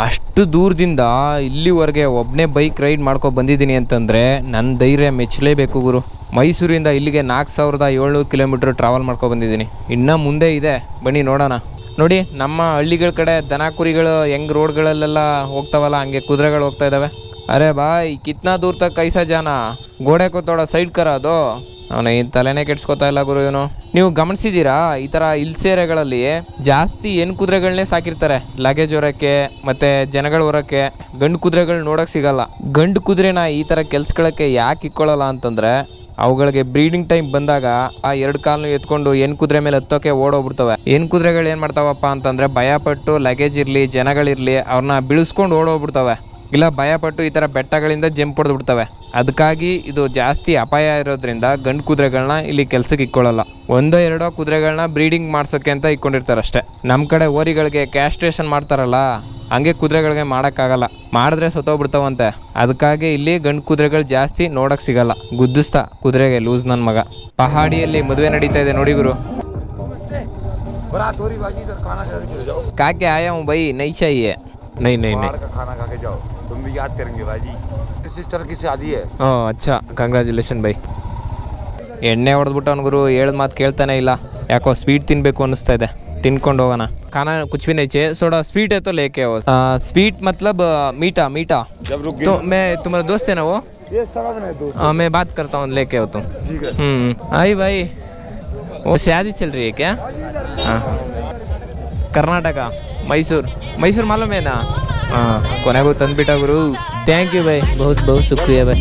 ಅಷ್ಟು ದೂರದಿಂದ ಇಲ್ಲಿವರೆಗೆ ಒಬ್ಬನೇ ಬೈಕ್ ರೈಡ್ ಮಾಡ್ಕೊ ಬಂದಿದ್ದೀನಿ ಅಂತಂದರೆ ನನ್ನ ಧೈರ್ಯ ಮೆಚ್ಚಲೇಬೇಕು ಗುರು. ಮೈಸೂರಿಂದ ಇಲ್ಲಿಗೆ 4700 ಕಿಲೋಮೀಟ್ರ್ ಟ್ರಾವೆಲ್ ಮಾಡ್ಕೊ ಬಂದಿದ್ದೀನಿ. ಇನ್ನೂ ಮುಂದೆ ಇದೆ, ಬನ್ನಿ ನೋಡೋಣ. ನೋಡಿ ನಮ್ಮ ಹಳ್ಳಿಗಳ ಕಡೆ ದನ ಕುರಿಗಳು ಹೆಂಗೆ ರೋಡ್ಗಳಲ್ಲೆಲ್ಲ ಹೋಗ್ತಾವಲ್ಲ, ಹಂಗೆ ಕುದುರೆಗಳು ಹೋಗ್ತಾ ಇದ್ದಾವೆ. ಅರೆ ಬಾಯ್ ಕಿತ್ನಾ ದೂರ ತಕ್ ಕೈಸಾ ಜಾನ, ಗೋಡೆ ಕೊತ್ತೋಡ ಸೈಡ್ ಕರ ಅದು. ಅವನು ಈ ತಲೆನೇ ಕೆಡ್ಸ್ಕೊತಾ ಇಲ್ಲ ಗುರು ಇವನು. ನೀವು ಗಮನಿಸಿದ್ದೀರಾ, ಈ ಥರ ಹಿಲ್ಸ್ ಏರಿಯಾಗಳಲ್ಲಿ ಜಾಸ್ತಿ ಹೆಣ್ಣು ಕುದುರೆಗಳನ್ನೇ ಸಾಕಿರ್ತಾರೆ ಲಗೇಜ್ ಹೊರಕ್ಕೆ ಮತ್ತು ಜನಗಳು ಹೊರಕ್ಕೆ. ಗಂಡು ಕುದುರೆಗಳು ನೋಡೋಕೆ ಸಿಗಲ್ಲ. ಗಂಡು ಕುದುರೆನ ಈ ಥರ ಕೆಲ್ಸಗಳಕ್ಕೆ ಯಾಕೆ ಇಕ್ಕೊಳ್ಳಲ್ಲ ಅಂತಂದರೆ, ಅವುಗಳಿಗೆ ಬ್ರೀಡಿಂಗ್ ಟೈಮ್ ಬಂದಾಗ ಆ 2 ಕಾಲನ್ನು ಎತ್ಕೊಂಡು ಹೆಣ್ಣು ಕುದುರೆ ಮೇಲೆ ಹತ್ತೋಕೆ ಓಡೋಗ್ಬಿಡ್ತವೆ. ಹೆಣ್ಣು ಕುದುರೆಗಳು ಏನು ಮಾಡ್ತಾವಪ್ಪ ಅಂತಂದರೆ, ಭಯಪಟ್ಟು ಲಗೇಜ್ ಇರಲಿ ಜನಗಳಿರಲಿ ಅವ್ರನ್ನ ಬೀಳಿಸ್ಕೊಂಡು ಓಡೋಗ್ಬಿಡ್ತವೆ. ಇಲ್ಲ ಭಯಪಟ್ಟು ಈ ಥರ ಬೆಟ್ಟಗಳಿಂದ ಜಂಪ್ ಹೊಡೆದು ಬಿಡ್ತವೆ. ಅದಕ್ಕಾಗಿ ಇದು ಜಾಸ್ತಿ ಅಪಾಯ ಇರೋದ್ರಿಂದ ಗಂಡು ಕುದುರೆಗಳನ್ನ ಇಲ್ಲಿ ಕೆಲ್ಸಕ್ಕೆ ಇಕ್ಕೊಳ್ಳಲ್ಲ. 1-2 ಕುದುರೆಗಳನ್ನ ಬ್ರೀಡಿಂಗ್ ಮಾಡ್ಸೋಕ್ಕೆ ಅಂತ ಇಕ್ಕೊಂಡಿರ್ತಾರೆ ಅಷ್ಟೇ. ನಮ್ಮ ಕಡೆ ಓರಿಗಳಿಗೆ ಕ್ಯಾಸ್ಟ್ರೇಷನ್ ಮಾಡ್ತಾರಲ್ಲ, ಹಂಗೆ ಕುದುರೆಗಳಿಗೆ ಮಾಡೋಕ್ಕಾಗಲ್ಲ, ಮಾಡಿದ್ರೆ ಸತ್ತೋಗ್ಬಿಡ್ತಾವಂತೆ. ಅದಕ್ಕಾಗಿ ಇಲ್ಲಿ ಗಂಡು ಕುದುರೆಗಳು ಜಾಸ್ತಿ ನೋಡೋಕೆ ಸಿಗಲ್ಲ. ಗುದ್ದಿಸ್ತಾ ಕುದುರೆಗೆ ಲೂಸ್ ನನ್ನ ಮಗ. ಪಹಾಡಿಯಲ್ಲಿ ಮದುವೆ ನಡೀತಾ ಇದೆ ನೋಡಿ ಗುರು. ಕಾಕೆ ಆಯಾ ಹೂँ भाई नहीं चाहिए. नहीं नहीं नहीं खाना खा के जाओ, तुम भी याद करेंगे भाई. सिस्टर की शादी है. ಅಚ್ಚಾ ಕಂಗ್ರ್ಯಾಚುಲೇಷನ್ ಬೈ. ಎಣ್ಣೆ ಹೊಡೆದ್ಬಿಟ್ಟು ಅವ್ನು ಗುರು, ಹೇಳ್ದ ಮಾತು ಕೇಳ್ತಾನೆ ಇಲ್ಲ. ಯಾಕೋ ಸ್ವೀಟ್ ತಿನ್ನಬೇಕು ಅನ್ನಿಸ್ತಾ ಇದೆ, ತಿನ್ಕೊಂಡು ಹೋಗೋಣ. खाना कुछ भी नहीं चाहिए, थोड़ा स्वीट है तो लेके आओ. स्वीट मतलब मीठा मीठा. तो मैं तुम्हारा दोस्त है ना वो? हाँ मैं बात करता हूँ, लेके आओ तुम. आई भाई वो शादी चल रही है क्या? हाँ कर्नाटका ಮೈಸೂರು ಮಾಲೂಮ್ ಏನಾ? ಹಾಂ ಕೊನೆಗೂ ತಂದುಬಿಟ್ಟ ಗುರು. ಥ್ಯಾಂಕ್ ಯು ಬೈ, ಬಹುತ್ ಬಹುತ್ ಶುಕ್ರಿಯಾ ಬೈ.